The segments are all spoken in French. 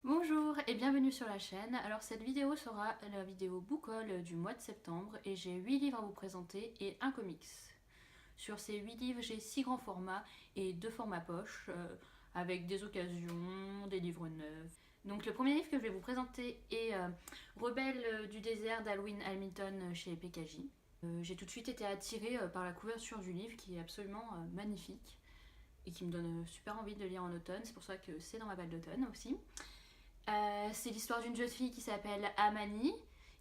Bonjour et bienvenue sur la chaîne. Alors cette vidéo sera la vidéo book haul du mois de septembre et j'ai 8 livres à vous présenter et un comics. Sur ces 8 livres, j'ai 6 grands formats et 2 formats poche avec des occasions, des livres neufs. Donc le premier livre que je vais vous présenter est Rebelles du désert d'Alwyn Hamilton chez PKJ. J'ai tout de suite été attirée par la couverture du livre qui est absolument magnifique et qui me donne super envie de le lire en automne. C'est pour ça que c'est dans ma balle d'automne aussi. C'est l'histoire d'une jeune fille qui s'appelle Amani,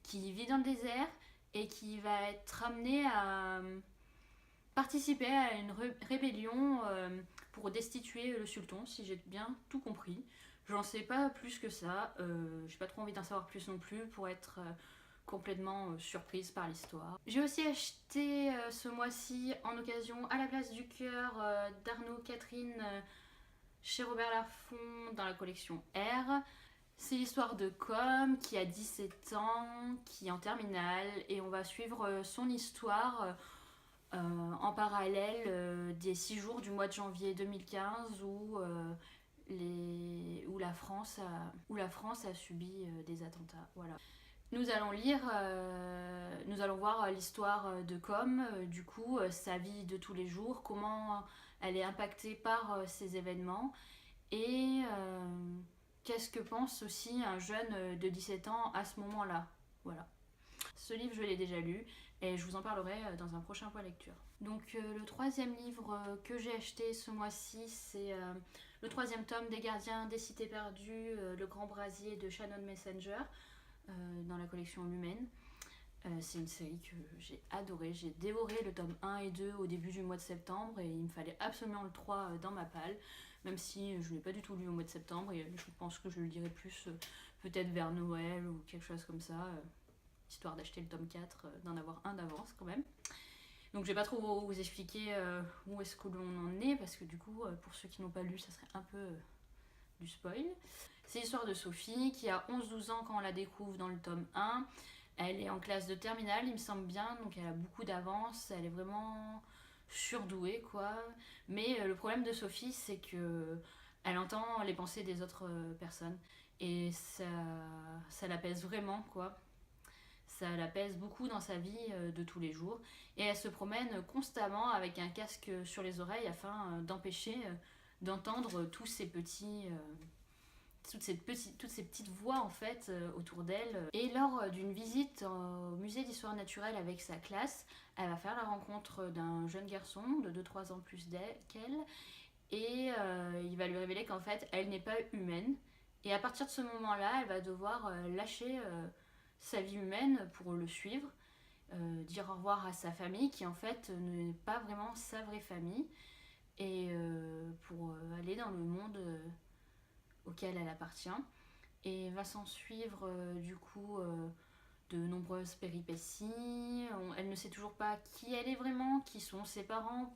qui vit dans le désert et qui va être amenée à participer à une rébellion pour destituer le sultan, si j'ai bien tout compris. J'en sais pas plus que ça, j'ai pas trop envie d'en savoir plus non plus pour être complètement surprise par l'histoire. J'ai aussi acheté ce mois-ci en occasion À la place du cœur d'Arnaud Catherine chez Robert Laffont dans la collection R. C'est l'histoire de Com qui a 17 ans, qui est en terminale et on va suivre son histoire en parallèle des 6 jours du mois de janvier 2015 où la France a subi des attentats. Voilà. Nous allons voir l'histoire de Com, du coup, sa vie de tous les jours, comment elle est impactée par ces événements et qu'est-ce que pense aussi un jeune de 17 ans à ce moment-là. Voilà. Ce livre, je l'ai déjà lu et je vous en parlerai dans un prochain point lecture. Donc le troisième livre que j'ai acheté ce mois-ci, c'est le troisième tome des Gardiens des Cités Perdues, Le Grand Brasier de Shannon Messenger, dans la collection Lumen. C'est une série que j'ai adorée, j'ai dévoré le tome 1 et 2 au début du mois de septembre et il me fallait absolument le 3 dans ma palle, même si je ne l'ai pas du tout lu au mois de septembre et je pense que je le lirai plus peut-être vers Noël ou quelque chose comme ça, histoire d'acheter le tome 4, d'en avoir un d'avance quand même. Donc je vais pas trop vous expliquer où est-ce que l'on en est parce que du coup pour ceux qui n'ont pas lu ça serait un peu du spoil. C'est l'histoire de Sophie qui a 11-12 ans quand on la découvre dans le tome 1. Elle est en classe de terminale, il me semble bien, donc elle a beaucoup d'avance, elle est vraiment surdouée quoi. Mais le problème de Sophie, c'est que elle entend les pensées des autres personnes et ça la pèse vraiment quoi. Ça la pèse beaucoup dans sa vie de tous les jours et elle se promène constamment avec un casque sur les oreilles afin d'empêcher d'entendre tous ces petits toutes ces petites voix en fait autour d'elle. Et lors d'une visite au musée d'histoire naturelle avec sa classe, elle va faire la rencontre d'un jeune garçon de 2-3 ans plus qu'elle et il va lui révéler qu'en fait elle n'est pas humaine. Et à partir de ce moment-là, elle va devoir lâcher sa vie humaine pour le suivre, dire au revoir à sa famille qui en fait n'est pas vraiment sa vraie famille et pour aller dans le monde auquel elle appartient. Et va s'en suivre du coup de nombreuses péripéties. Elle ne sait toujours pas qui elle est vraiment, qui sont ses parents.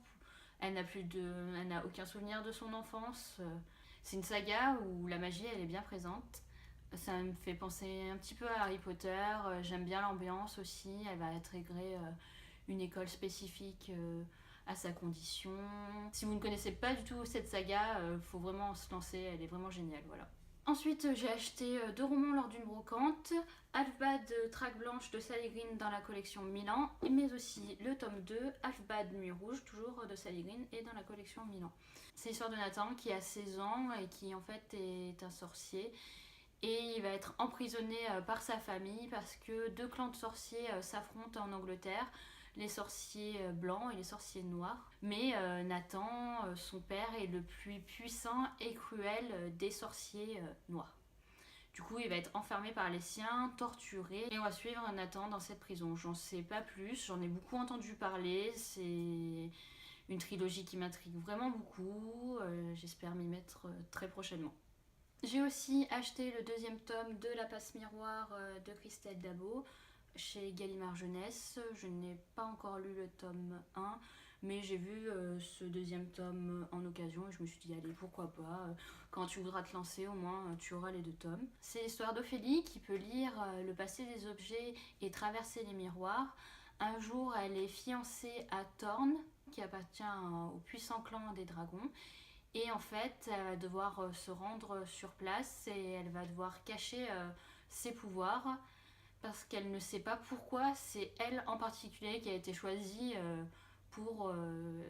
Elle n'a aucun souvenir de son enfance. C'est une saga où la magie elle est bien présente. Ça me fait penser un petit peu à Harry Potter. J'aime bien l'ambiance aussi. Elle va intégrer une école spécifique à sa condition. Si vous ne connaissez pas du tout cette saga, faut vraiment se lancer, elle est vraiment géniale, voilà. Ensuite, j'ai acheté 2 romans lors d'une brocante, Half-Bad Traque Blanche de Sally Green dans la collection Milan, mais aussi le tome 2, Half-Bad Nuit Rouge, toujours de Sally Green et dans la collection Milan. C'est l'histoire de Nathan qui a 16 ans et qui en fait est un sorcier. Et il va être emprisonné par sa famille parce que 2 clans de sorciers s'affrontent en Angleterre, les sorciers blancs et les sorciers noirs. Mais Nathan, son père, est le plus puissant et cruel des sorciers noirs. Du coup, il va être enfermé par les siens, torturé, et on va suivre Nathan dans cette prison. J'en sais pas plus, j'en ai beaucoup entendu parler, c'est une trilogie qui m'intrigue vraiment beaucoup, j'espère m'y mettre très prochainement. J'ai aussi acheté le 2e tome de La Passe Miroir de Christelle Dabo chez Gallimard Jeunesse. Je n'ai pas encore lu le tome 1, mais j'ai vu ce 2e tome en occasion et je me suis dit allez pourquoi pas, quand tu voudras te lancer au moins tu auras les 2 tomes. C'est l'histoire d'Ophélie qui peut lire le passé des objets et traverser les miroirs. Un jour elle est fiancée à Thorn qui appartient au puissant clan des dragons. Et en fait, elle va devoir se rendre sur place et elle va devoir cacher ses pouvoirs parce qu'elle ne sait pas pourquoi c'est elle en particulier qui a été choisie pour, euh,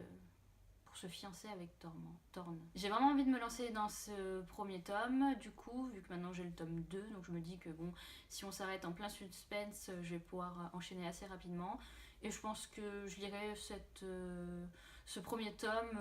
pour se fiancer avec Thorn. J'ai vraiment envie de me lancer dans ce premier tome, du coup, vu que maintenant j'ai le tome 2, donc je me dis que bon, si on s'arrête en plein suspense, je vais pouvoir enchaîner assez rapidement. Et je pense que je lirai ce premier tome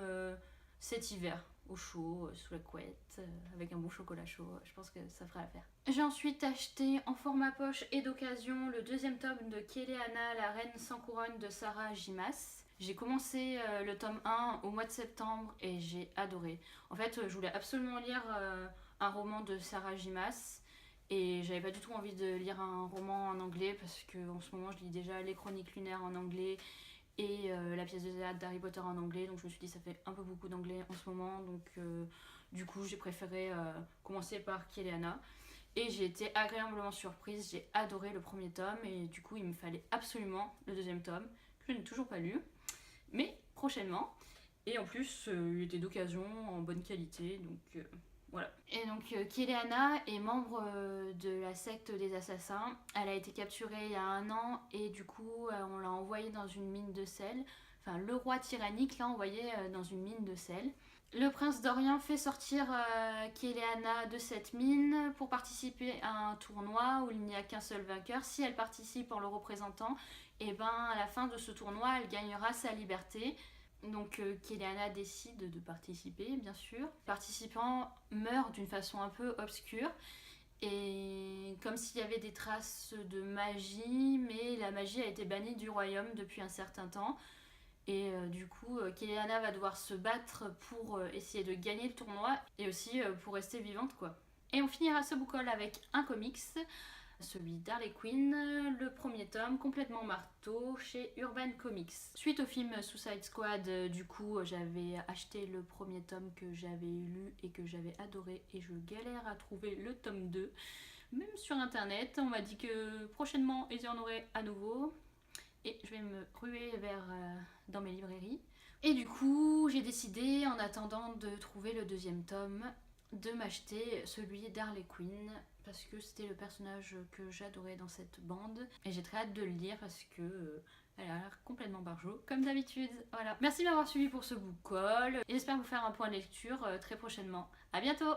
cet hiver, au chaud, sous la couette, avec un bon chocolat chaud. Je pense que ça fera l'affaire. J'ai ensuite acheté en format poche et d'occasion le deuxième tome de Keleana, la reine sans couronne de Sarah Jimas. J'ai commencé le tome 1 au mois de septembre et j'ai adoré. En fait, je voulais absolument lire un roman de Sarah Jimas et j'avais pas du tout envie de lire un roman en anglais parce que en ce moment je lis déjà Les Chroniques lunaires en anglais et la pièce de théâtre d'Harry Potter en anglais, donc je me suis dit ça fait un peu beaucoup d'anglais en ce moment, donc du coup j'ai préféré commencer par Keleana. Et j'ai été agréablement surprise, j'ai adoré le premier tome et du coup il me fallait absolument le deuxième tome, que je n'ai toujours pas lu, mais prochainement. Et en plus il était d'occasion, en bonne qualité, donc voilà. Et donc Keleana est membre de la secte des assassins. Elle a été capturée il y a 1 an et du coup on l'a envoyée dans une mine de sel. Enfin, le roi tyrannique l'a envoyée dans une mine de sel. Le prince d'Orient fait sortir Keleana de cette mine pour participer à un tournoi où il n'y a qu'un seul vainqueur. Si elle participe en le représentant, et ben à la fin de ce tournoi, elle gagnera sa liberté. Donc Keleana décide de participer, bien sûr. Le participant meurt d'une façon un peu obscure. Et comme s'il y avait des traces de magie, mais la magie a été bannie du royaume depuis un certain temps. Et du coup, Keleana va devoir se battre pour essayer de gagner le tournoi et aussi pour rester vivante, quoi. Et on finira ce book haul avec un comics, celui d'Harley Quinn, le premier tome, complètement marteau, chez Urban Comics. Suite au film Suicide Squad, du coup, j'avais acheté le premier tome que j'avais lu et que j'avais adoré et je galère à trouver le tome 2. Même sur internet, on m'a dit que prochainement, il y en aurait à nouveau. Et je vais me ruer dans mes librairies. Et du coup, j'ai décidé, en attendant de trouver le deuxième tome, de m'acheter celui d'Harley Quinn parce que c'était le personnage que j'adorais dans cette bande et j'ai très hâte de le lire parce que elle a l'air complètement barjo comme d'habitude. Voilà. Merci de m'avoir suivi pour ce book haul et j'espère vous faire un point de lecture très prochainement. À bientôt.